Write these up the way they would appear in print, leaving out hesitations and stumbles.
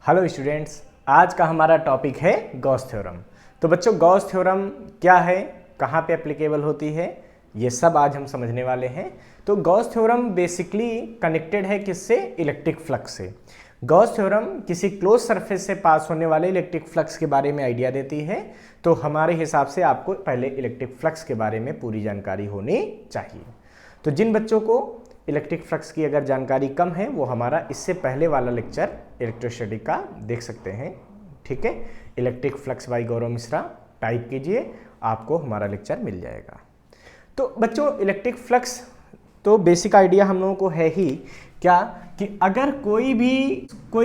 Hello students, आज का हमारा टॉपिक है गॉस थ्योरम। तो बच्चों, गॉस थ्योरम क्या है, कहाँ पे एप्लीकेबल होती है, ये सब आज हम समझने वाले हैं। तो गॉस थ्योरम बेसिकली कनेक्टेड है किससे? इलेक्ट्रिक फ्लक्स से। गॉस थ्योरम किसी क्लोज सरफेस से पास होने वाले इलेक्ट्रिक फ्लक्स के बारे में आइडिया देती है। तो हमारे हिसाब से आपको पहले इलेक्ट्रिक फ्लक्स के बारे में पूरी जानकारी होनी चाहिए। तो जिन बच्चों को इलेक्ट्रिक फ्लक्स की अगर जानकारी कम है वो हमारा इससे पहले वाला लेक्चर इलेक्ट्रोस्टैटिक का देख सकते हैं। ठीक है, इलेक्ट्रिक फ्लक्स बाय गौरव मिश्रा टाइप कीजिए, आपको हमारा लेक्चर मिल जाएगा। तो बच्चों, इलेक्ट्रिक फ्लक्स तो बेसिक आइडिया हम लोगों को है ही क्या कि अगर कोई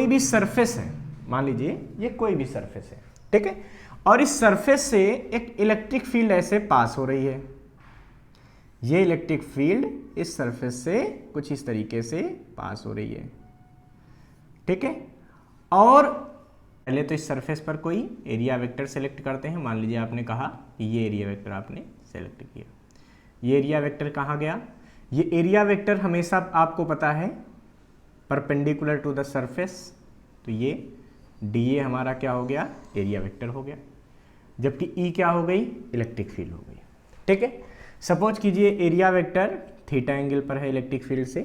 भी सरफेस है, मान लीजिए ये कोई भी सरफेस है, ठीक है, और इस सरफेस से एक इलेक्ट्रिक फील्ड ऐसे पास हो रही है। ये इलेक्ट्रिक फील्ड इस सरफेस से कुछ इस तरीके से पास हो रही है, ठीक है। और पहले तो इस सरफेस पर कोई एरिया वेक्टर सेलेक्ट करते हैं। मान लीजिए आपने कहा कि ये एरिया वेक्टर आपने सेलेक्ट किया। ये एरिया वेक्टर कहाँ गया? ये एरिया वेक्टर हमेशा आपको पता है परपेंडिकुलर टू द सरफेस। तो ये DA हमारा क्या हो गया? एरिया वेक्टर हो गया। जबकि E क्या हो गई? इलेक्ट्रिक फील्ड हो गई, ठीक है। सपोज कीजिए एरिया वेक्टर थीटा एंगल पर है इलेक्ट्रिक फील्ड से।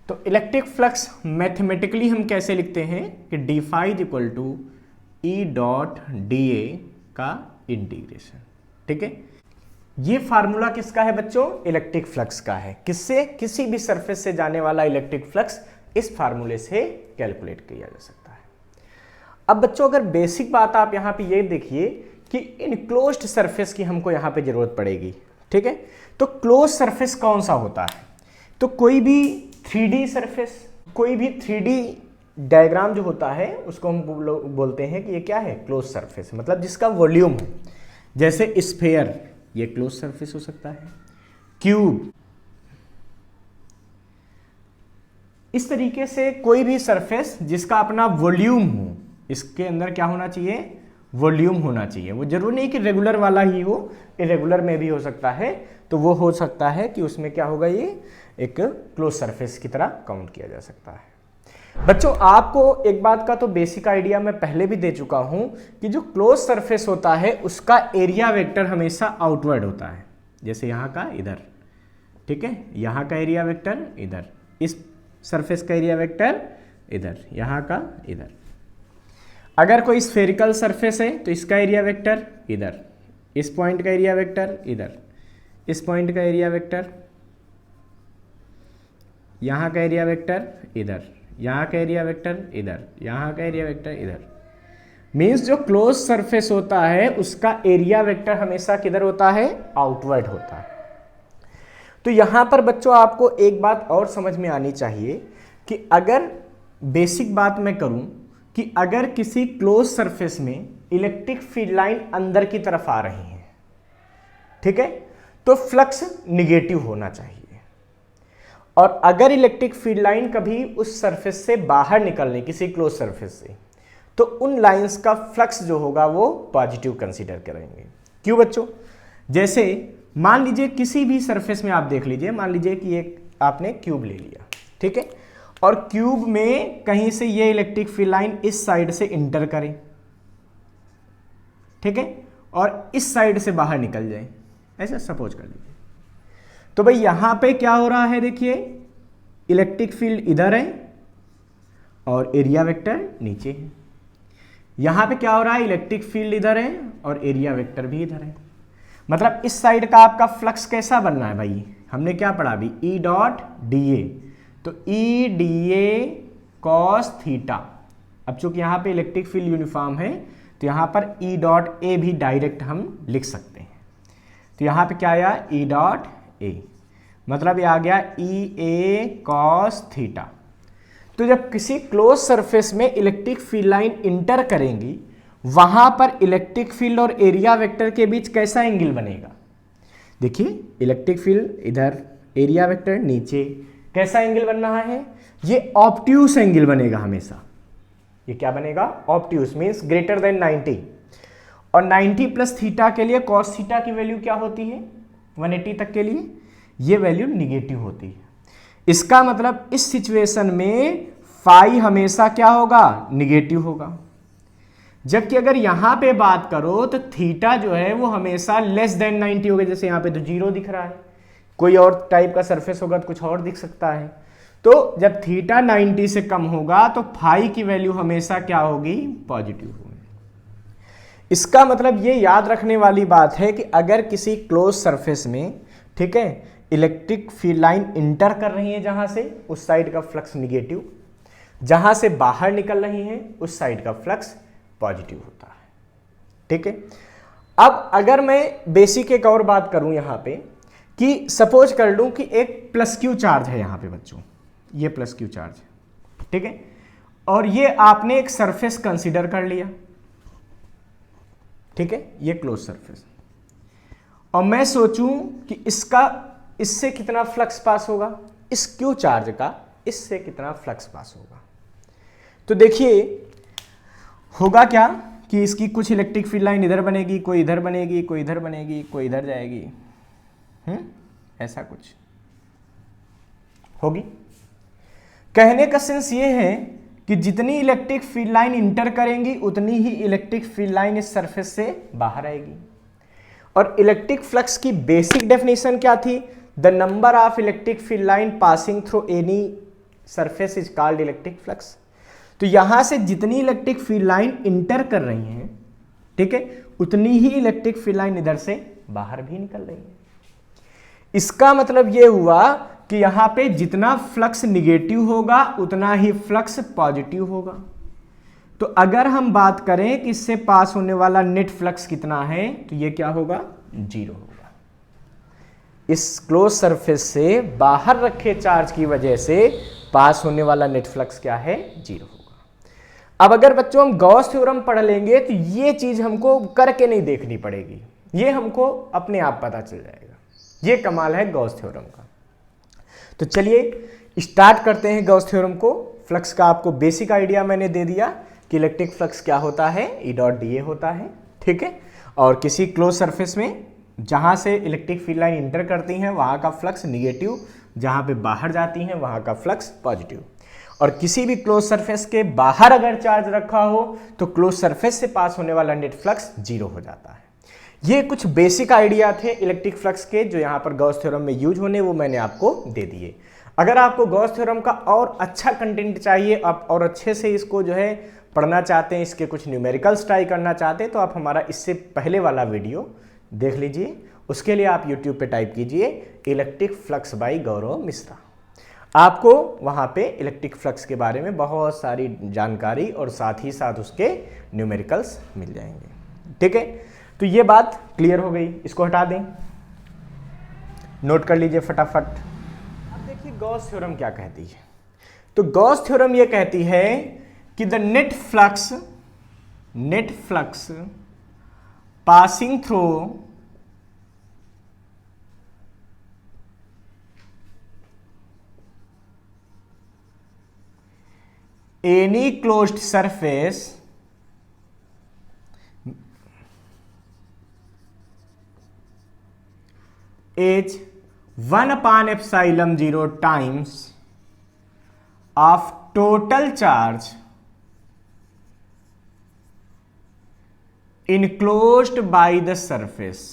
तो इलेक्ट्रिक फ्लक्स मैथमेटिकली हम कैसे लिखते हैं कि d phi equal to E dot DA का इंटीग्रेशन, ठीक है। ये फार्मूला किसका है बच्चों? इलेक्ट्रिक फ्लक्स का है। किससे? किसी भी सरफेस से जाने वाला इलेक्ट्रिक फ्लक्स इस फार्मूले से कैलकुलेट किया जा सकता है। अब बच्चों, अगर बेसिक बात आप यहां पे ये देखिए कि इनक्लोज्ड सरफेस की हमको यहां पे जरूरत पड़ेगी, ठीक है। तो क्लोज सरफेस कौन सा होता है? तो कोई भी 3D सरफेस, कोई भी 3D डायग्राम जो होता है उसको हम बोलते हैं कि ये क्या है? क्लोज सरफेस, मतलब जिसका वॉल्यूम हो। जैसे स्फेयर, ये क्लोज सरफेस हो सकता है। क्यूब, इस तरीके से कोई भी सरफेस जिसका अपना वॉल्यूम हो, इसके अंदर क्या होना चाहिए? वॉल्यूम होना चाहिए। वो जरूरी नहीं कि रेगुलर वाला ही हो, इरेगुलर में भी हो सकता है। तो वो हो सकता है कि उसमें क्या होगा, ये एक क्लोज सरफेस की तरह काउंट किया जा सकता है। बच्चों, आपको एक बात का तो बेसिक आइडिया मैं पहले भी दे चुका हूं कि जो क्लोज सरफेस होता है उसका एरिया वेक्टर हमेशा आउटवर्ड होता है। जैसे यहां का इधर, ठीक है, यहां का एरिया वेक्टर इधर, इस सरफेस का एरिया वेक्टर इधर, यहां का इधर। अगर कोई स्फेरिकल सरफेस है तो इसका एरिया वेक्टर इधर, इस पॉइंट का एरिया वेक्टर इधर, इस पॉइंट का एरिया वेक्टर, यहां का एरिया वेक्टर इधर, यहां का एरिया वेक्टर इधर, यहां का एरिया वेक्टर इधर। मींस जो क्लोज सरफेस होता है उसका एरिया वेक्टर हमेशा किधर होता है? आउटवर्ड होता है। तो यहां पर बच्चों आपको एक बात और समझ में आनी चाहिए कि अगर बेसिक बात मैं करूं कि अगर किसी क्लोज सरफेस में इलेक्ट्रिक फील्ड लाइन अंदर की तरफ आ रही है, ठीक है, तो फ्लक्स निगेटिव होना चाहिए। और अगर इलेक्ट्रिक फील्ड लाइन कभी उस सरफेस से बाहर निकलने, किसी क्लोज सरफेस से, तो उन लाइंस का फ्लक्स जो होगा वो पॉजिटिव कंसीडर करेंगे। क्यों बच्चों? जैसे मान लीजिए किसी भी सरफेस में आप देख लीजिए, मान लीजिए कि एक आपने क्यूब ले लिया, ठीक है, और क्यूब में कहीं से ये इलेक्ट्रिक फील्ड लाइन इस साइड से इंटर करे, ठीक है, और इस साइड से बाहर निकल जाए, ऐसा सपोज कर लीजिए। तो भाई यहां पे क्या हो रहा है? देखिए, इलेक्ट्रिक फील्ड इधर है और एरिया वेक्टर नीचे है। यहां पे क्या हो रहा है? इलेक्ट्रिक फील्ड इधर है और एरिया वेक्टर भी इधर है। मतलब इस साइड का आपका फ्लक्स कैसा बनना है भाई? हमने क्या पढ़ा अभी? E dot DA। तो E DA cos थीटा। अब चूंकि यहां पे इलेक्ट्रिक फील्ड यूनिफॉर्म है तो यहां पर E डॉट A भी डायरेक्ट हम लिख सकते हैं। तो यहां पे क्या आया? E डॉट A, मतलब ये आ गया EA cos थीटा। तो जब किसी क्लोज सरफेस में इलेक्ट्रिक फील्ड लाइन इंटर करेंगी, वहां पर इलेक्ट्रिक फील्ड और एरिया वेक्टर के बीच कैसा एंगल बनेगा? देखिए, इलेक्ट्रिक फील्ड इधर, एरिया वेक्टर नीचे, कैसा एंगल बन रहा है? ये ऑब्ट्यूस एंगल बनेगा हमेशा। ये क्या बनेगा? Obtuse, means greater than 90। और 90 प्लस थीटा के लिए कॉस थीटा की वैल्यू क्या होती है? 180 तक के लिए ये वैल्यू निगेटिव होती है। इसका मतलब इस सिचुएशन में फाई हमेशा क्या होगा, निगेटिव होगा। जबकि अगर यहां पे बात करो तो थीटा जो है वो हमेशा लेस देन 90 होगा। जैसे यहां पे तो 0 दिख रहा है, कोई और टाइप का सरफेस होगा तो कुछ और दिख सकता है। तो जब थीटा 90 से कम होगा तो फाई की वैल्यू हमेशा क्या होगी, पॉजिटिव होगी। इसका मतलब ये याद रखने वाली बात है कि अगर किसी क्लोज सरफेस में, ठीक है, इलेक्ट्रिक फील्ड लाइन इंटर कर रही है जहां से, उस साइड का फ्लक्स निगेटिव, जहां से बाहर निकल रही है उस साइड का फ्लक्स पॉजिटिव होता है। ठीक है, अब अगर मैं बेसिक एक और बात करूं यहां पे कि सपोज कर लूं कि एक प्लस क्यू चार्ज है यहां पे बच्चों, ये प्लस क्यू चार्ज है, ठीक है, और ये आपने एक सरफेस कंसीडर कर लिया, ठीक है, ये क्लोज सरफेस, और मैं सोचूं कि इससे कितना फ्लक्स पास होगा, इस क्यू चार्ज का इससे कितना फ्लक्स पास होगा। तो देखिए होगा क्या कि इसकी कुछ इलेक्ट्रिक फील्ड लाइन इधर बनेगी, कोई इधर बनेगी, कोई इधर बनेगी, कोई इधर जाएगी, ऐसा कुछ होगी। कहने का सेंस ये है कि जितनी इलेक्ट्रिक फील्ड लाइन इंटर करेंगी उतनी ही इलेक्ट्रिक फील्ड लाइन इस सरफेस से बाहर आएगी। और इलेक्ट्रिक फ्लक्स की बेसिक डेफिनेशन क्या थी, the number of electric field line passing through any surface is called electric flux. तो यहां से जितनी इलेक्ट्रिक फील्ड लाइन इंटर कर रही हैं, ठीक है, उतनी ही इलेक्ट्रिक फील्ड लाइन इधर से बाहर भी निकल रही है। इसका मतलब यह हुआ कि यहां पे जितना फ्लक्स निगेटिव होगा उतना ही फ्लक्स पॉजिटिव होगा। तो अगर हम बात करें कि इससे पास होने वाला नेट फ्लक्स कितना है, तो ये क्या होगा, 0 होगा। इस क्लोज सरफेस से बाहर रखे चार्ज की वजह से पास होने वाला नेट फ्लक्स क्या है, 0 होगा। अब अगर बच्चों हम गॉस थ्योरम पढ़ लेंगे तो ये चीज हमको करके नहीं देखनी पड़ेगी, ये हमको अपने आप पता चल जाएगा। ये कमाल है गॉस थ्योरम का। तो चलिए स्टार्ट करते हैं गॉस थ्योरम को। फ्लक्स का आपको बेसिक आइडिया मैंने दे दिया कि इलेक्ट्रिक फ्लक्स क्या होता है, ई डॉट डी ए होता है, ठीक है, और किसी क्लोज सरफेस में जहां से इलेक्ट्रिक फील्ड लाइन इंटर करती हैं वहां का फ्लक्स निगेटिव, जहां पे बाहर जाती हैं वहां का फ्लक्स पॉजिटिव। और किसी भी क्लोज सरफेस के बाहर अगर चार्ज रखा हो तो क्लोज सरफेस से पास होने वाला नेट फ्लक्स 0 हो जाता है। ये कुछ बेसिक आइडिया थे इलेक्ट्रिक फ्लक्स के जो यहाँ पर गॉस थ्योरम में यूज होने, वो मैंने आपको दे दिए। अगर आपको गॉस थ्योरम का और अच्छा कंटेंट चाहिए, आप और अच्छे से इसको जो है पढ़ना चाहते हैं, इसके कुछ न्यूमेरिकल्स ट्राई करना चाहते हैं, तो आप हमारा इससे पहले वाला वीडियो देख लीजिए। उसके लिए आप यूट्यूब पे टाइप कीजिए इलेक्ट्रिक फ्लक्स बाय गौरव मिश्रा। आपको वहाँ पे इलेक्ट्रिक फ्लक्स के बारे में बहुत सारी जानकारी और साथ ही साथ उसके न्यूमेरिकल्स मिल जाएंगे। ठीक है, तो ये बात क्लियर हो गई, इसको हटा दें, नोट कर लीजिए फटाफट। अब देखिए गॉस थ्योरम क्या कहती है। तो गॉस थ्योरम ये कहती है कि the net flux passing through any closed surface is 1/epsilon 0 times of total charge enclosed by the surface.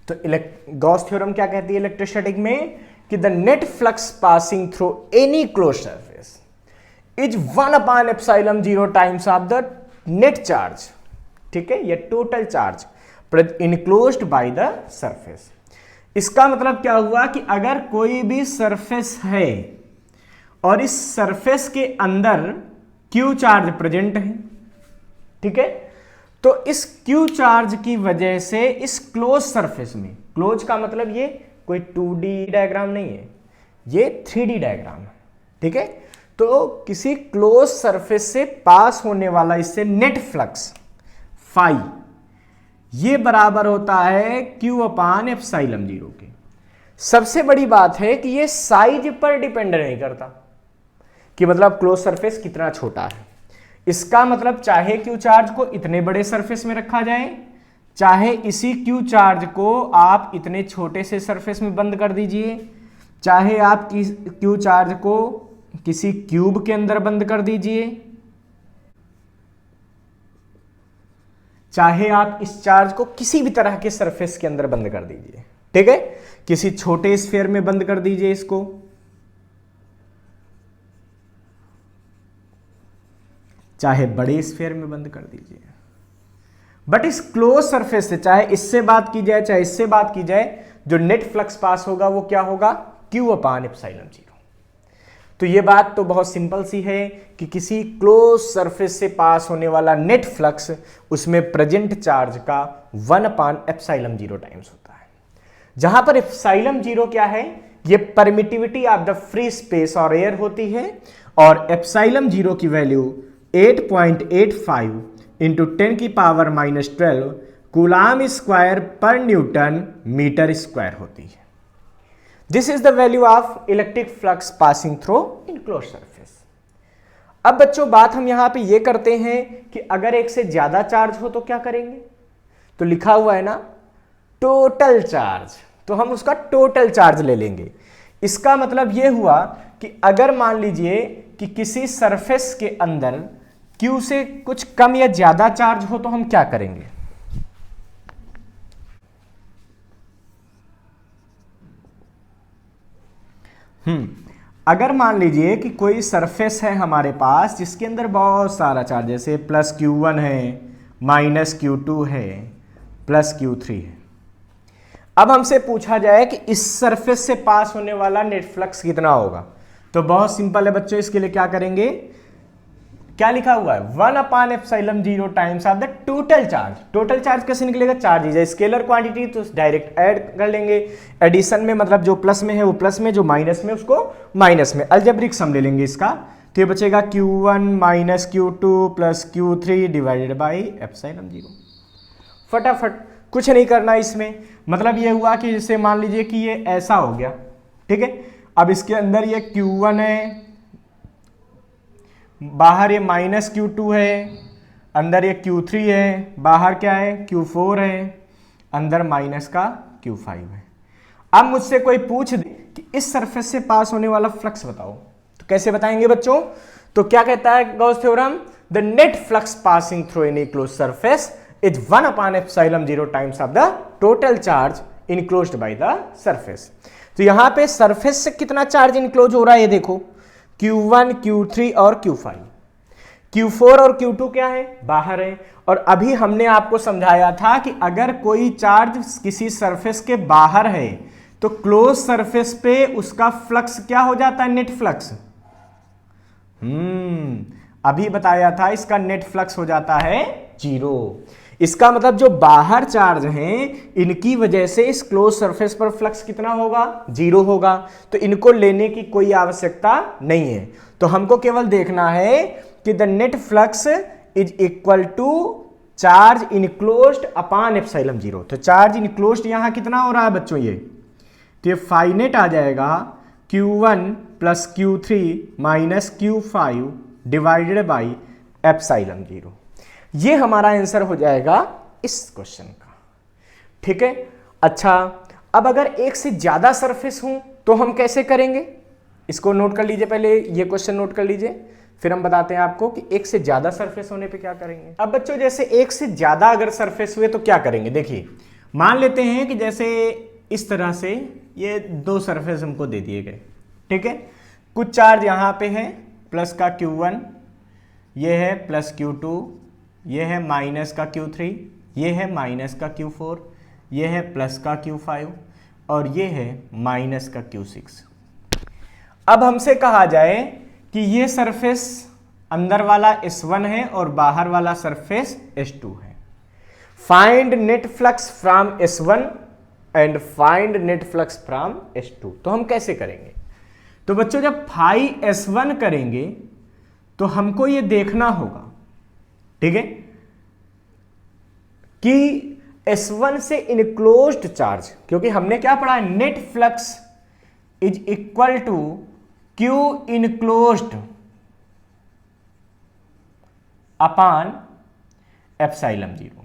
तो गॉस थ्योरम क्या कहती है इलेक्ट्रोस्टैटिक में कि the net flux passing through any close surface is 1/epsilon 0 times of the net charge, ठीक है, ये total charge enclosed by the surface. इसका मतलब क्या हुआ कि अगर कोई भी सरफेस है और इस सरफेस के अंदर क्यू चार्ज प्रेजेंट है, ठीक है, तो इस क्यू चार्ज की वजह से इस क्लोज सरफेस में, क्लोज का मतलब ये कोई 2D डायग्राम नहीं है, ये 3D डायग्राम है, ठीक है, तो किसी क्लोज सरफेस से पास होने वाला इससे नेट फ्लक्स फाई ये बराबर होता है Q/ε0 के। सबसे बड़ी बात है कि ये साइज पर डिपेंड नहीं करता कि मतलब क्लोज सरफेस कितना छोटा है, इसका मतलब चाहे क्यू चार्ज को इतने बड़े सरफेस में रखा जाए, चाहे इसी क्यू चार्ज को आप इतने छोटे से सरफेस में बंद कर दीजिए, चाहे आप क्यू चार्ज को किसी क्यूब के अंदर बंद कर दीजिए, चाहे आप इस चार्ज को किसी भी तरह के सरफेस के अंदर बंद कर दीजिए, ठीक है। किसी छोटे स्फीयर में बंद कर दीजिए इसको, चाहे बड़े स्फीयर में बंद कर दीजिए, बट इस क्लोज सरफेस से, चाहे इससे बात की जाए चाहे इससे बात की जाए, जो नेट फ्लक्स पास होगा वो क्या होगा, Q अपान एप्सिलॉन जीरो। तो ये बात तो बहुत सिंपल सी है कि किसी क्लोज सरफेस से पास होने वाला नेट फ्लक्स उसमें प्रेजेंट चार्ज का 1 अपान एप्सिलॉन जीरो टाइम्स होता है, जहां पर एप्सिलॉन जीरो क्या है, ये permittivity of the free space और एयर होती है, और एप्सिलॉन जीरो की वैल्यू 8.85 इंटू 10 की पावर -12 कूलाम स्क्वायर पर न्यूटन मीटर स्क्वायर होती है। This is the value of electric flux passing through enclose surface. अब बच्चों बात हम यहां पे ये करते हैं कि अगर एक से ज्यादा चार्ज हो तो क्या करेंगे, तो लिखा हुआ है ना टोटल चार्ज, तो हम उसका टोटल चार्ज ले लेंगे। इसका मतलब ये हुआ कि अगर मान लीजिए कि किसी सरफेस के अंदर Q से कुछ कम या ज्यादा चार्ज हो तो हम क्या करेंगे, अगर मान लीजिए कि कोई सरफेस है हमारे पास जिसके अंदर बहुत सारा चार्ज, जैसे +Q1 है, -Q2 है, +Q3 है। अब हमसे पूछा जाए कि इस सरफेस से पास होने वाला नेट फ्लक्स कितना होगा, तो बहुत सिंपल है बच्चों, इसके लिए क्या करेंगे, क्या लिखा हुआ है 1 upon epsilon zero times of the total charge. Total charge कैसे निकलेगा, चार्ज इज स्केलर क्वांटिटी, तो डायरेक्ट ऐड कर लेंगे, एडिशन में मतलब जो प्लस में है वो प्लस में, जो माइनस में उसको माइनस में, अलजेब्रिक सम ले लेंगे इसका, तो ये बचेगा Q1 - Q2 + Q3 divided by epsilon zero. फटाफट, कुछ नहीं करना इसमें, मतलब ये हुआ कि जैसे मान लीजिए कि ये ऐसा हो गया, ठीक है। अब इसके अंदर ये Q1 है, बाहर ये -Q2 है, अंदर ये Q3 है, बाहर क्या है Q4 है, अंदर माइनस का Q5 है। अब मुझसे कोई पूछ दे कि इस सरफेस से पास होने वाला फ्लक्स बताओ, तो कैसे बताएंगे बच्चों, तो क्या कहता है Gauss theorem, the net flux passing through any close surface is 1 upon epsilon zero times of the total charge enclosed by the surface. तो यहां पे सरफेस से कितना चार्ज इनक्लोज हो रहा है, ये देखो Q1, Q3 और Q5, Q4 और Q2 क्या है, बाहर है। और अभी हमने आपको समझाया था कि अगर कोई चार्ज किसी सरफेस के बाहर है तो क्लोज सरफेस पे उसका फ्लक्स क्या हो जाता है, नेट फ्लक्स। अभी बताया था इसका नेट फ्लक्स हो जाता है जीरो। इसका मतलब जो बाहर चार्ज हैं इनकी वजह से इस क्लोज सरफेस पर फ्लक्स कितना होगा, जीरो होगा, तो इनको लेने की कोई आवश्यकता नहीं है। तो हमको केवल देखना है कि the net flux is equal to charge enclosed upon epsilon zero. तो चार्ज इनक्लोज्ड यहां कितना हो रहा है बच्चों, ये तो ये फाइनेट आ जाएगा Q1 + Q3 - Q5 divided by epsilon zero. ये हमारा आंसर हो जाएगा इस क्वेश्चन का, ठीक है। अच्छा, अब अगर एक से ज्यादा सरफेस हो तो हम कैसे करेंगे, इसको नोट कर लीजिए, पहले ये क्वेश्चन नोट कर लीजिए, फिर हम बताते हैं आपको कि एक से ज्यादा सरफेस होने पे क्या करेंगे। अब बच्चों जैसे एक से ज्यादा अगर सरफेस हुए तो क्या करेंगे, देखिए मान लेते हैं कि जैसे इस तरह से ये दो सरफेस हमको दे दिए गए, ठीक है। कुछ चार्ज यहाँ पे है प्लस का Q1, ये है प्लस Q2, ये है माइनस का Q3, ये है माइनस का Q4, ये है प्लस का Q5 और ये है माइनस का Q6। अब हमसे कहा जाए कि ये सरफेस अंदर वाला S1 है और बाहर वाला सरफेस S2 है। Find net flux from S1 and find net flux from S2। तो हम कैसे करेंगे, तो बच्चों जब फाई S1 करेंगे तो हमको ये देखना होगा, ठीक है, कि S1 से इनक्लोज्ड चार्ज, क्योंकि हमने क्या पढ़ा है, net flux is equal to Q enclosed upon epsilon 0,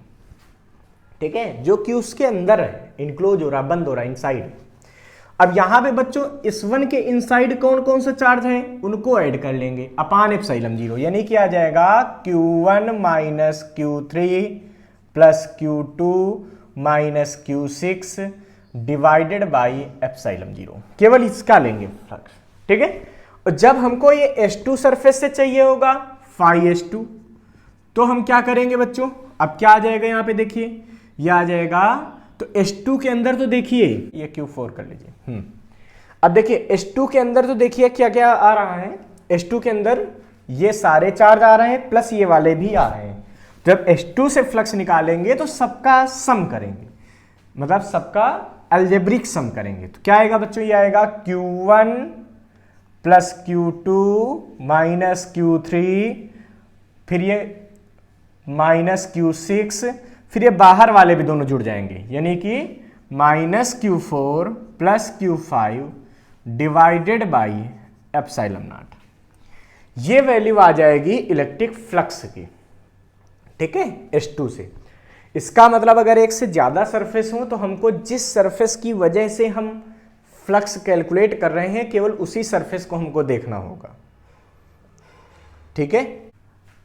ठीक है, जो कि उसके अंदर है, इनक्लोज हो रहा, बंद हो रहा, इनसाइड। अब यहां पे बच्चों इस वन के इनसाइड कौन कौन सा चार्ज है, उनको ऐड कर लेंगे अपान एप्सिलॉन 0, यानी कि आ जाएगा Q1 minus Q3 plus Q2 minus Q6 divided by epsilon 0, केवल इसका लेंगे फ्लक्स, ठीक है। और जब हमको ये H2 सरफेस से चाहिए होगा फाई H2, तो हम क्या करेंगे बच्चों, अब क्या आ जाएगा यहां पे देखिए, ये आ जाएगा, तो H2 के अंदर तो देखिए ये Q4 कर लीजिए। अब देखिए H2 के अंदर तो देखिए क्या क्या आ रहा है, H2 के अंदर ये सारे चार्ज आ रहे हैं प्लस ये वाले भी आ रहे हैं। जब H2 से फ्लक्स निकालेंगे तो सबका सम करेंगे, मतलब सबका अलजेब्रिक सम करेंगे, तो क्या आएगा बच्चों, ये आएगा Q1 plus Q2 minus Q3, फिर ये माइनस Q6, फिर ये बाहर वाले भी दोनों जुड़ जाएंगे, यानी कि minus Q4 plus Q5 divided by epsilon not. ये वैल्यू आ जाएगी इलेक्ट्रिक फ्लक्स की, ठीक है, H2 से। इसका मतलब अगर एक से ज्यादा सरफेस हो तो हमको जिस सरफेस की वजह से हम फ्लक्स कैलकुलेट कर रहे हैं केवल उसी सरफेस को हमको देखना होगा, ठीक है।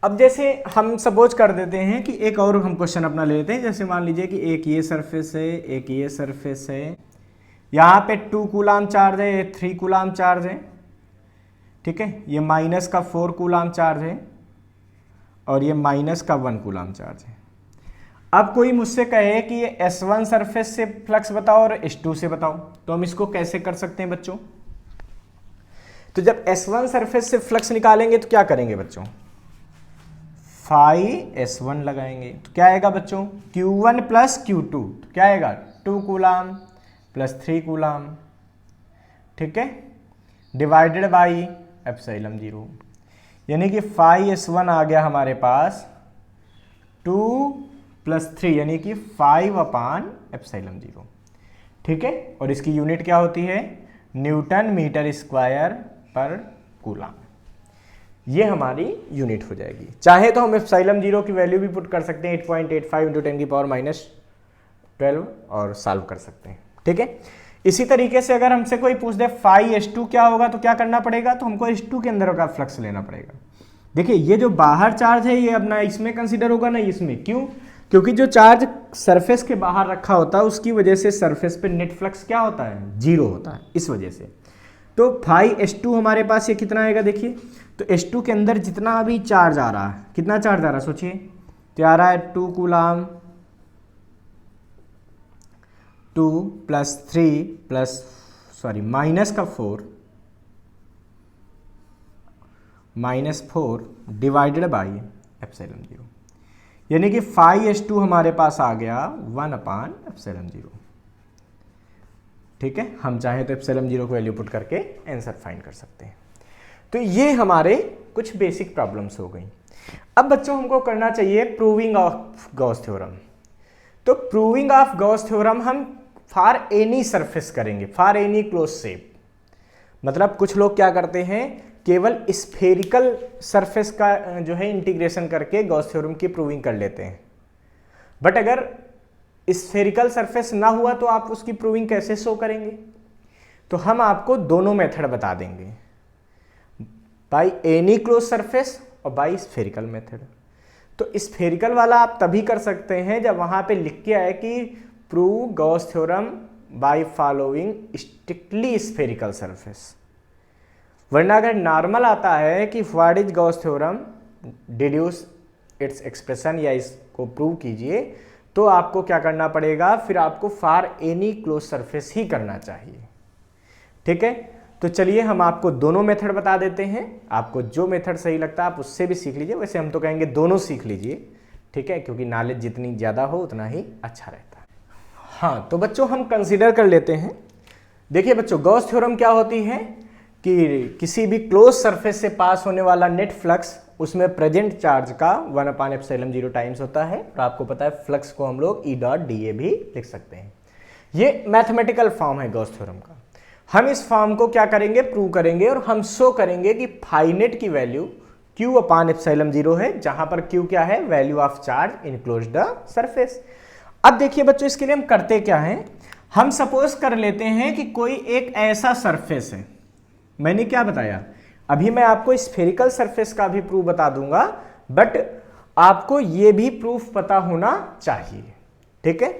अब जैसे हम सपोज कर देते हैं कि एक और हम क्वेश्चन अपना ले लेते हैं, जैसे मान लीजिए कि एक ये सरफेस है, एक ये सरफेस है, यहाँ पे 2 कूलाम चार्ज है, ये 3 कूलाम चार्ज है, ठीक है, ये माइनस का 4 कूलाम चार्ज है और ये माइनस का 1 कूलाम चार्ज है। अब कोई मुझसे कहे कि ये S1 सरफेस से फ्लक्स बताओ और H2 से बताओ, तो हम इसको कैसे कर सकते हैं बच्चों। तो जब S1 सरफेस से फ्लक्स निकालेंगे तो क्या करेंगे बच्चों, फाई S1 लगाएंगे, तो क्या आएगा बच्चों, Q1 प्लस Q2, तो क्या आएगा 2 कूलाम प्लस 3 कूलाम, ठीक है, डिवाइडेड बाई एप्सिलॉन 0, यानी कि फाई S1 आ गया हमारे पास 2 प्लस 3, यानी कि 5 अपान एप्सिलॉन 0, ठीक है। और इसकी यूनिट क्या होती है, न्यूटन मीटर स्क्वायर पर कूलाम, ये हमारी यूनिट हो जाएगी। चाहे तो हम एप्सिलॉन 0 की वैल्यू भी पुट कर सकते हैं 8.85 इंटू 10 की पावर माइनस 12 और सॉल्व कर सकते हैं, ठीक है। इसी तरीके से अगर हमसे कोई पूछ दे फाई H2 क्या होगा, तो क्या करना पड़ेगा, तो हमको H2 के अंदर का फ्लक्स लेना पड़ेगा। देखिए ये जो बाहर चार्ज है ये अपना इसमें कंसीडर होगा ना इसमें, क्यों, क्योंकि जो चार्ज सरफेस के बाहर रखा होता है उसकी वजह से सरफेस पे नेट फ्लक्स क्या होता है, 0 होता है, इस वजह से। तो फाई H2 हमारे पास ये कितना आएगा, देखिए तो H2 के अंदर जितना अभी चार्ज आ रहा है, कितना चार्ज आ रहा है सोचिए, तो आ रहा है 2 coulomb, 2 plus 3 plus sorry minus का 4 डिवाइडेड बाई एप्सिलॉन 0, यानी कि फाई H2 हमारे पास आ गया 1 अपान एप्सिलॉन 0, ठीक है। हम चाहें तो एप्सिलॉन 0 को वैल्यू पुट करके आंसर फाइंड कर सकते हैं। तो ये हमारे कुछ बेसिक प्रॉब्लम्स हो गई। अब बच्चों हमको करना चाहिए प्रूविंग ऑफ गॉस थ्योरम। तो प्रूविंग ऑफ गॉस थ्योरम हम फॉर एनी सरफेस करेंगे, फॉर एनी क्लोज शेप। मतलब कुछ लोग क्या करते हैं, केवल स्फेरिकल सरफेस का जो है इंटीग्रेशन करके गॉस थ्योरम की प्रूविंग कर लेते हैं। बट अगर स्फेरिकल सरफेस ना हुआ तो आप उसकी प्रूविंग कैसे शो करेंगे, तो हम आपको दोनों मेथड बता देंगे, बाई एनी क्लोज सरफेस और बाई स्फेरिकल मेथड। तो स्फेरिकल वाला आप तभी कर सकते हैं जब वहां पे लिख के आए कि prove Gauss theorem by following strictly spherical surface. वरना अगर नॉर्मल आता है कि what is Gauss theorem, deduce its expression या इसको प्रूव कीजिए, तो आपको क्या करना पड़ेगा, फिर आपको फॉर एनी क्लोज सरफेस ही करना चाहिए, ठीक है। तो चलिए हम आपको दोनों मेथड बता देते हैं, आपको जो मेथड सही लगता है आप उससे भी सीख लीजिए, वैसे हम तो कहेंगे दोनों सीख लीजिए, ठीक है, क्योंकि नॉलेज जितनी ज़्यादा हो उतना ही अच्छा रहता है। हाँ तो बच्चों हम कंसीडर कर लेते हैं। देखिए बच्चों गॉस थ्योरम क्या होती है कि किसी भी क्लोज सरफेस से पास होने वाला नेट फ्लक्स उसमें प्रेजेंट चार्ज का 1/ε0 टाइम्स होता है, और आपको पता है फ्लक्स को हम लोग E.dA भी लिख सकते हैं। ये मैथमेटिकल फॉर्म है गॉस थ्योरम का। हम इस फॉर्म को क्या करेंगे, प्रूव करेंगे, और हम शो करेंगे कि फाइनेट की वैल्यू Q अपान एप्सिलॉन 0 है, जहां पर Q क्या है, value of charge enclose the surface. अब देखिए बच्चों, इसके लिए हम करते क्या हैं, हम सपोज कर लेते हैं कि कोई एक ऐसा सरफेस है, मैंने क्या बताया, अभी मैं आपको स्फेरिकल सरफेस का भी प्रूफ बता दूंगा, बट आपको यह भी प्रूफ पता होना चाहिए, ठीक है।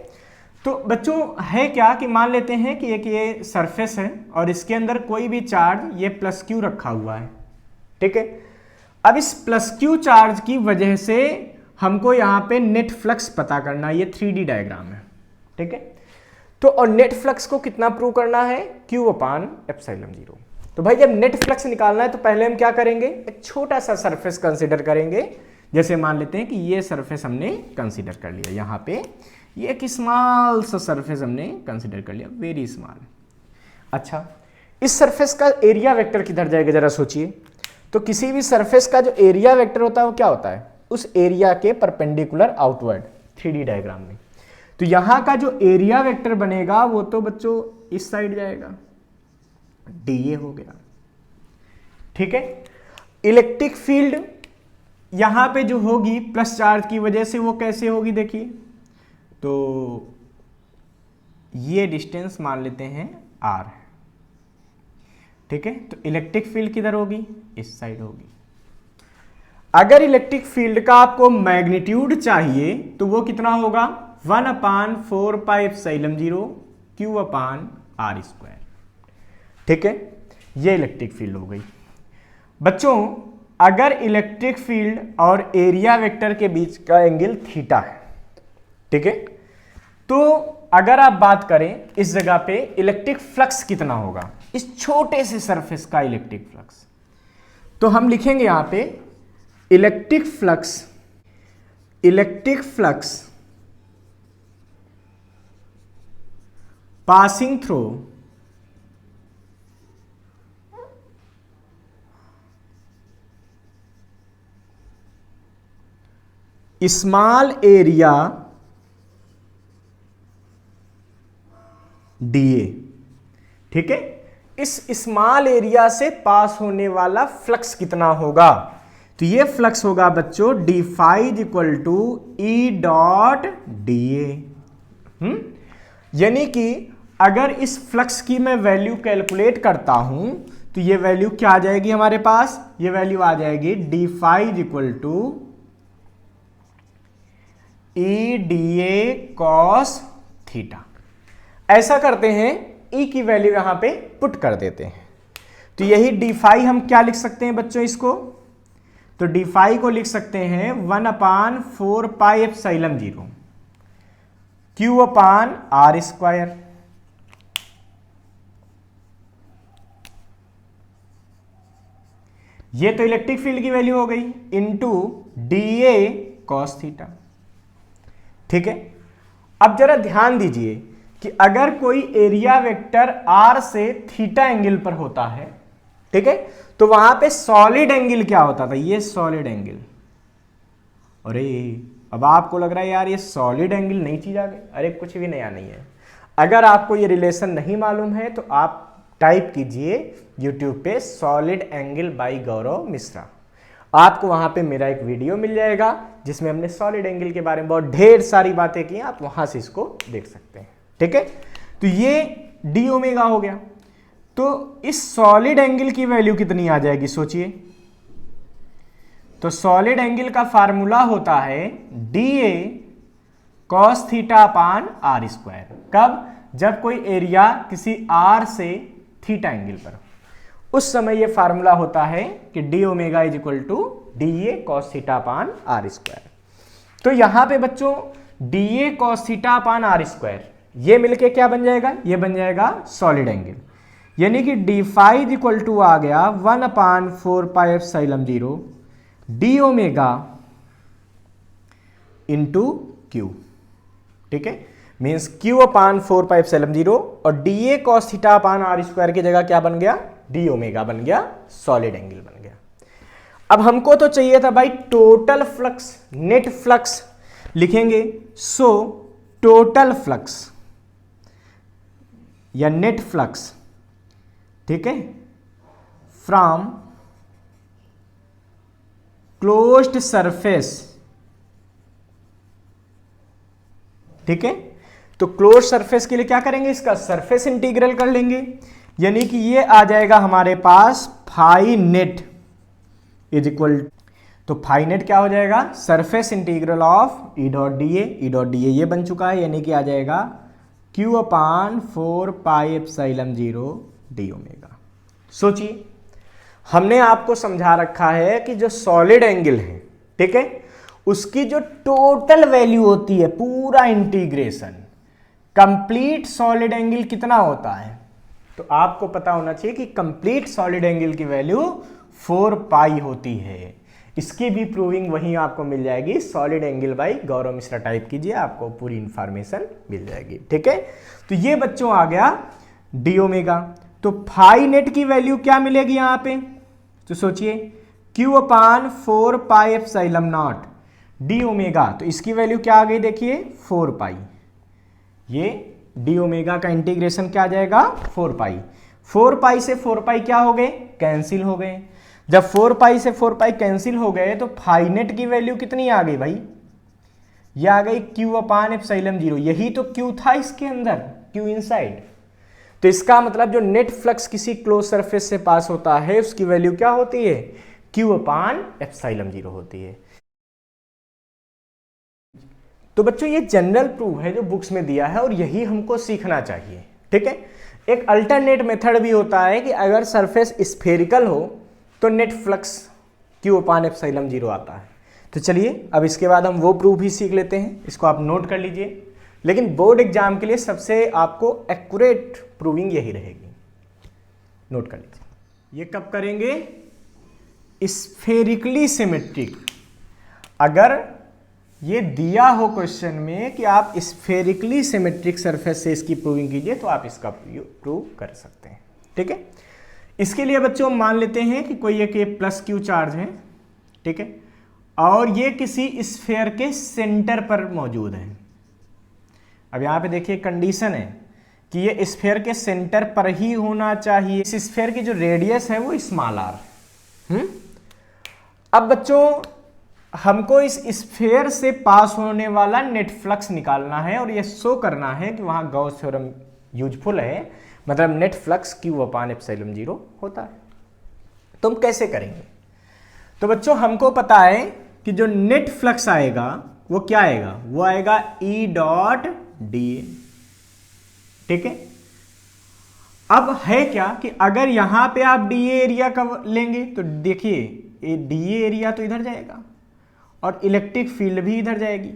तो बच्चों है क्या कि मान लेते हैं कि एक ये सरफेस है और इसके अंदर कोई भी चार्ज ये प्लस क्यू रखा हुआ है, ठीक है। अब इस प्लस क्यू चार्ज की वजह से हमको यहां पे नेट फ्लक्स पता करना है, ये 3D डायग्राम है, ठीक है। तो और नेट फ्लक्स को कितना प्रूव करना है, Q अपान एप्सिलॉन 0। तो भाई जब नेट फ्लक्स निकालना है तो पहले हम क्या करेंगे, एक छोटा सा सरफेस कंसीडर करेंगे। जैसे मान लेते हैं कि ये सरफेस हमने कंसीडर कर लिया, यहाँ पे ये एक स्मॉल सा सरफेस हमने कंसीडर कर लिया, वेरी स्मॉल। अच्छा, इस सरफेस का एरिया वेक्टर किधर जाएगा जरा सोचिए। तो किसी भी सरफेस का जो एरिया वेक्टर होता है वो क्या होता है, उस एरिया के परपेंडिकुलर आउटवर्ड 3D डायग्राम में। तो यहां का जो एरिया वेक्टर बनेगा वो तो बच्चों इस साइड जाएगा, डीए हो गया, ठीक है। इलेक्ट्रिक फील्ड यहां पे जो होगी प्लस चार्ज की वजह से वो कैसे होगी देखिए, तो ये डिस्टेंस मान लेते हैं r, ठीक है। तो इलेक्ट्रिक फील्ड किधर होगी, इस साइड होगी। अगर इलेक्ट्रिक फील्ड का आपको मैग्नीट्यूड चाहिए तो वो कितना होगा, 1 अपान 4 पाई एप्सिलॉन 0 Q अपान r स्क्वायर, ठीक है। ये इलेक्ट्रिक फील्ड हो गई। बच्चों अगर इलेक्ट्रिक फील्ड और एरिया वेक्टर के बीच का एंगल थीटा है, ठीक है, तो अगर आप बात करें इस जगह पे इलेक्ट्रिक फ्लक्स कितना होगा, इस छोटे से सरफेस का इलेक्ट्रिक फ्लक्स, तो हम लिखेंगे यहां पे electric flux passing through small area DA, ठीक है। इस स्मॉल एरिया से पास होने वाला फ्लक्स कितना होगा, तो ये फ्लक्स होगा बच्चों d phi equal to E dot d A. यानी कि अगर इस फ्लक्स की मैं वैल्यू कैलकुलेट करता हूं तो ये वैल्यू क्या आ जाएगी हमारे पास, ये वैल्यू आ जाएगी d phi equal to E d A cos theta. ऐसा करते हैं, ई की वैल्यू यहां पे पुट कर देते हैं, तो यही डी फाई हम क्या लिख सकते हैं बच्चों इसको, तो डी फाई को लिख सकते हैं 1 अपान 4 पाई एप्सिलॉन 0 Q अपान r स्क्वायर। ये तो इलेक्ट्रिक फील्ड की वैल्यू हो गई into D A cos theta, ठीक है। अब जरा ध्यान दीजिए कि अगर कोई एरिया वेक्टर r से थीटा एंगल पर होता है, ठीक है, तो वहां पे सॉलिड एंगल क्या होता था, ये सॉलिड एंगल। अरे अब आपको लग रहा है यार ये सॉलिड एंगल नई चीज आ गई, अरे कुछ भी नया नहीं है। अगर आपको ये रिलेशन नहीं मालूम है तो आप टाइप कीजिए YouTube पे सॉलिड एंगल बाय गौरव मिश्रा, आपको वहां पे मेरा एक वीडियो मिल जाएगा जिसमें हमने सॉलिड एंगल के बारे में बहुत ढेर सारी बातें की, आप वहां से इसको देख सकते हैं, ठीक है। तो ये डी ओमेगा हो गया, तो इस सॉलिड एंगल की वैल्यू कितनी आ जाएगी सोचिए, तो सॉलिड एंगल का फार्मूला होता है d A cos theta upon r square. कब, जब कोई एरिया किसी आर से थीटा एंगल पर, उस समय यह फार्मूला होता है कि d omega is equal to d A cos theta upon r square. तो यहां पे बच्चों d A cos theta upon r square ये मिलके क्या बन जाएगा, ये बन जाएगा सॉलिड एंगल, यानी कि डी फाई इक्वल टू आ गया 1 upon 4 pi epsilon 0 d omega into q, ठीक है। Means q upon 4 pi epsilon 0 और d A cos theta upon r square की जगह क्या बन गया, डी ओमेगा बन गया, सॉलिड एंगल बन गया। अब हमको तो चाहिए था भाई टोटल फ्लक्स, नेट फ्लक्स लिखेंगे, सो टोटल फ्लक्स या नेट फ्लक्स, ठीक है, फ्रॉम क्लोज्ड सरफेस, ठीक है। तो क्लोज सरफेस के लिए क्या करेंगे, इसका सरफेस इंटीग्रल कर लेंगे, यानी कि ये आ जाएगा हमारे पास फाई नेट इज इक्वल, तो फाई नेट क्या हो जाएगा, surface integral of E dot d ए ये बन चुका है, यानी कि आ जाएगा Q upon 4 pi epsilon 0 d omega. सोचिए, हमने आपको समझा रखा है कि जो सॉलिड एंगल है, ठीक है, उसकी जो टोटल वैल्यू होती है, पूरा इंटीग्रेशन, कंप्लीट सॉलिड एंगल कितना होता है, तो आपको पता होना चाहिए कि कंप्लीट सॉलिड एंगल की वैल्यू 4 पाई होती है। इसकी भी प्रूविंग वहीं आपको मिल जाएगी, solid angle by Gaurav Mishra type कीजिए, आपको पूरी इंफॉर्मेशन मिल जाएगी, ठीक है। तो ये बच्चों आ गया डी ओमेगा। तो फाई नेट की वैल्यू क्या मिलेगी यहां पे, तो सोचिए Q upon 4 pi epsilon not D omega, तो इसकी वैल्यू क्या आ गई, देखिए 4 पाई, ये डी ओमेगा का इंटीग्रेशन क्या आ जाएगा 4 पाई। 4 पाई से 4 पाई क्या हो गए, कैंसिल हो गए। जब 4 पाई से 4 पाई कैंसिल हो गए तो फाई नेट की वैल्यू कितनी आ गई भाई, ये आ गई Q अपान एप्सिलॉन 0, यही तो Q था इसके अंदर, Q इनसाइड। तो इसका मतलब जो नेट फ्लक्स किसी क्लोज सरफेस से पास होता है उसकी वैल्यू क्या होती है, Q अपान एप्सिलॉन 0 होती है। तो बच्चों ये जनरल प्रूफ है जो बुक्स में दिया है और यही हमको सीखना चाहिए, ठीक है। एक अल्टरनेट मेथड भी होता है कि अगर सरफेस स्फेरिकल हो तो net flux Q upon epsilon 0 आता है। तो चलिए अब इसके बाद हम वो प्रूफ भी सीख लेते हैं, इसको आप नोट कर लीजिए। लेकिन बोर्ड एग्जाम के लिए सबसे आपको एक्यूरेट प्रूविंग यही रहेगी, नोट कर लीजिए। ये कब करेंगे, स्फेरिकली सिमेट्रिक, अगर ये दिया हो क्वेश्चन में कि आप स्फेरिकली सिमेट्रिक सरफेस से इसकी प्रूविंग कीजिए तो आप इसका प्रूव कर सकते हैं, ठीक है। इसके लिए बच्चों मान लेते हैं कि कोई एक प्लस क्यू चार्ज है, ठीक है, और ये किसी स्फेयर के सेंटर पर मौजूद है। अब यहां पे देखिए कंडीशन है कि ये स्फेयर के सेंटर पर ही होना चाहिए, इस स्फेयर की जो रेडियस है वो स्मॉल आर। अब बच्चों हमको इस स्फेयर से पास होने वाला नेट फ्लक्स निकालना है और ये शो करना है कि वहां गॉस थ्योरम यूजफुल है, मतलब net flux Q upon epsilon 0 होता है। तो हम कैसे करेंगे, तो बच्चों हमको पता है कि जो नेट फ्लक्स आएगा वो क्या आएगा, वो आएगा E डॉट डी ए, ठीक है। अब है क्या कि अगर यहां पे आप डी एरिया का लेंगे तो देखिए डी एरिया तो इधर जाएगा और इलेक्ट्रिक फील्ड भी इधर जाएगी।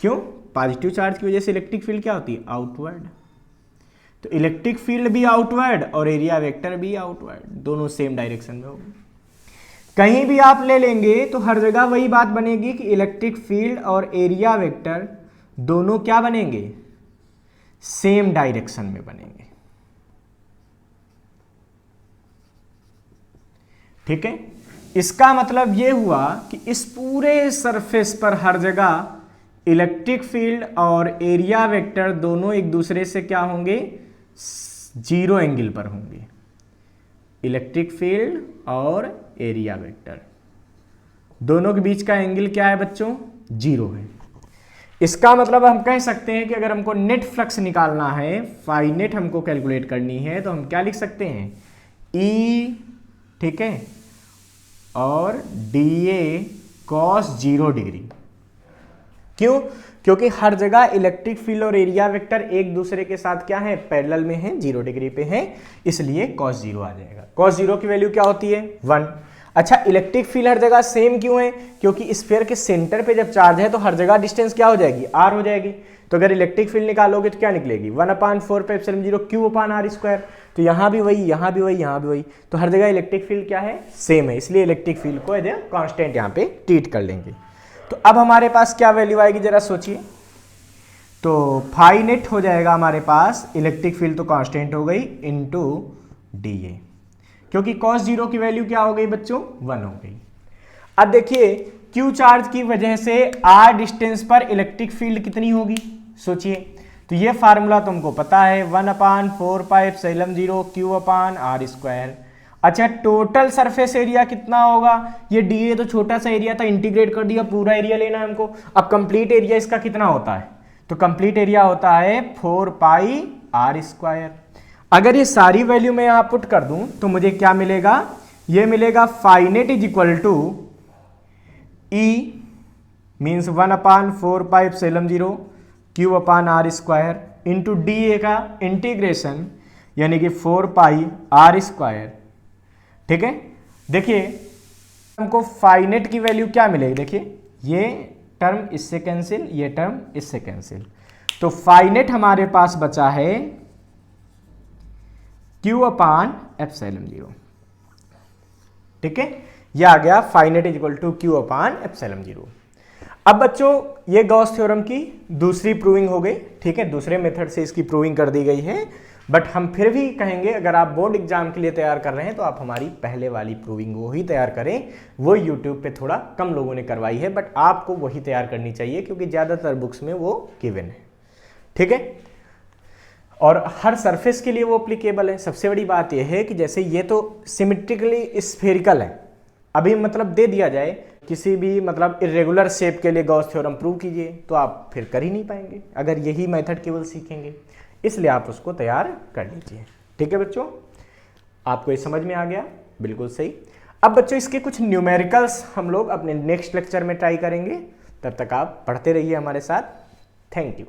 क्यों, पॉजिटिव चार्ज की वजह से इलेक्ट्रिक फील्ड क्या होती है, आउटवर्ड। तो इलेक्ट्रिक फील्ड भी आउटवर्ड और एरिया वेक्टर भी आउटवर्ड, दोनों सेम डायरेक्शन में होगी। कहीं भी आप ले लेंगे तो हर जगह वही बात बनेगी कि इलेक्ट्रिक फील्ड और एरिया वेक्टर दोनों क्या बनेंगे, सेम डायरेक्शन में बनेंगे, ठीक है। इसका मतलब यह हुआ कि इस पूरे सरफेस पर हर जगह इलेक्ट्रिक फील्ड और एरिया वेक्टर दोनों एक दूसरे से क्या होंगे, जीरो एंगल पर होंगे। इलेक्ट्रिक फील्ड और एरिया वेक्टर दोनों के बीच का एंगल क्या है बच्चों, जीरो है। इसका मतलब हम कह सकते हैं कि अगर हमको नेट फ्लक्स निकालना है, फाई नेट हमको कैलकुलेट करनी है, तो हम क्या लिख सकते हैं, E, ठीक है, और DA cos 0 डिग्री। क्यों, क्योंकि हर जगह इलेक्ट्रिक फील्ड और एरिया वेक्टर एक दूसरे के साथ क्या है, पैरेलल में है, 0 डिग्री पे है, इसलिए cos 0 आ जाएगा। cos 0 की वैल्यू क्या होती है, 1। अच्छा, इलेक्ट्रिक फील्ड हर जगह सेम क्यों है, क्योंकि स्फीयर के सेंटर पे जब चार्ज है तो हर जगह डिस्टेंस क्या हो जाएगी, r हो जाएगी। तो अगर इलेक्ट्रिक फील्ड निकालोगे तो क्या निकलेगी, 1/4 पे एप्सिलॉन 0 Q अपान r स्क्वायर। तो यहाँ भी वही, यहाँ भी वही, यहाँ भी वही, तो हर जगह इलेक्ट्रिक फील्ड क्या है, सेम है, इसलिए इलेक्ट्रिक फील्ड को एज ए कांस्टेंट यहाँ पे ट्रीट कर लेंगे। तो अब हमारे पास क्या वैल्यू आएगी जरा सोचिए, तो फाई नेट हो जाएगा हमारे पास, इलेक्ट्रिक फील्ड तो कांस्टेंट हो गई, इनटू DA, क्योंकि cos 0 की वैल्यू क्या हो गई बच्चों, 1 हो गई। अब देखिए Q चार्ज की वजह से r डिस्टेंस पर इलेक्ट्रिक फील्ड कितनी होगी, सोचिए। तो ये फार्मूला तुमको पता है, 1/4 पाई एप्सिलॉन 0 Q अपान r स्क्वायर। अच्छा, टोटल सरफेस एरिया कितना होगा, ये डी तो छोटा सा एरिया था, इंटीग्रेट कर दिया, पूरा एरिया लेना है हमको। अब कंप्लीट एरिया इसका कितना होता है, तो कंप्लीट एरिया होता है 4 पाई आर स्क्वायर। अगर ये सारी वैल्यू मैं यहां पुट कर दूं तो मुझे क्या मिलेगा, ये मिलेगा phi net is equal to E means 1/4 pi epsilon 0 q upon r square into d A का इंटीग्रेशन यानी कि 4 पाई आर स्क्वायर। ठीक है, देखिए हमको फाइनेट की वैल्यू क्या मिलेगी, देखिए ये टर्म इससे कैंसिल, ये टर्म इससे कैंसिल, तो फाइनेट हमारे पास बचा है Q अपान एप्सिलॉन 0। ठीक है, यह आ गया phi net is equal to Q upon epsilon 0। अब बच्चों ये गॉस थ्योरम की दूसरी प्रूविंग हो गई। ठीक है, दूसरे मेथड से इसकी प्रूविंग कर दी गई है, बट हम फिर भी कहेंगे अगर आप बोर्ड एग्जाम के लिए तैयार कर रहे हैं तो आप हमारी पहले वाली प्रूविंग वो ही तैयार करें। वो यूट्यूब पे थोड़ा कम लोगों ने करवाई है, बट आपको वही तैयार करनी चाहिए क्योंकि ज़्यादातर बुक्स में वो गिवन है। ठीक है, और हर सरफेस के लिए वो एप्लीकेबल है। सबसे बड़ी बात यह है कि जैसे ये तो सिमेट्रिकली स्फेरिकल है, अभी मतलब दे दिया जाए किसी भी मतलब इरेगुलर शेप के लिए गॉस थ्योरम प्रूव कीजिए तो आप फिर कर ही नहीं पाएंगे अगर यही मेथड केवल सीखेंगे, इसलिए आप उसको तैयार कर लीजिए। ठीक है बच्चों, आपको ये समझ में आ गया, बिल्कुल सही। अब बच्चों इसके कुछ न्यूमेरिकल्स हम लोग अपने नेक्स्ट लेक्चर में ट्राई करेंगे, तब तक आप पढ़ते रहिए हमारे साथ। Thank you.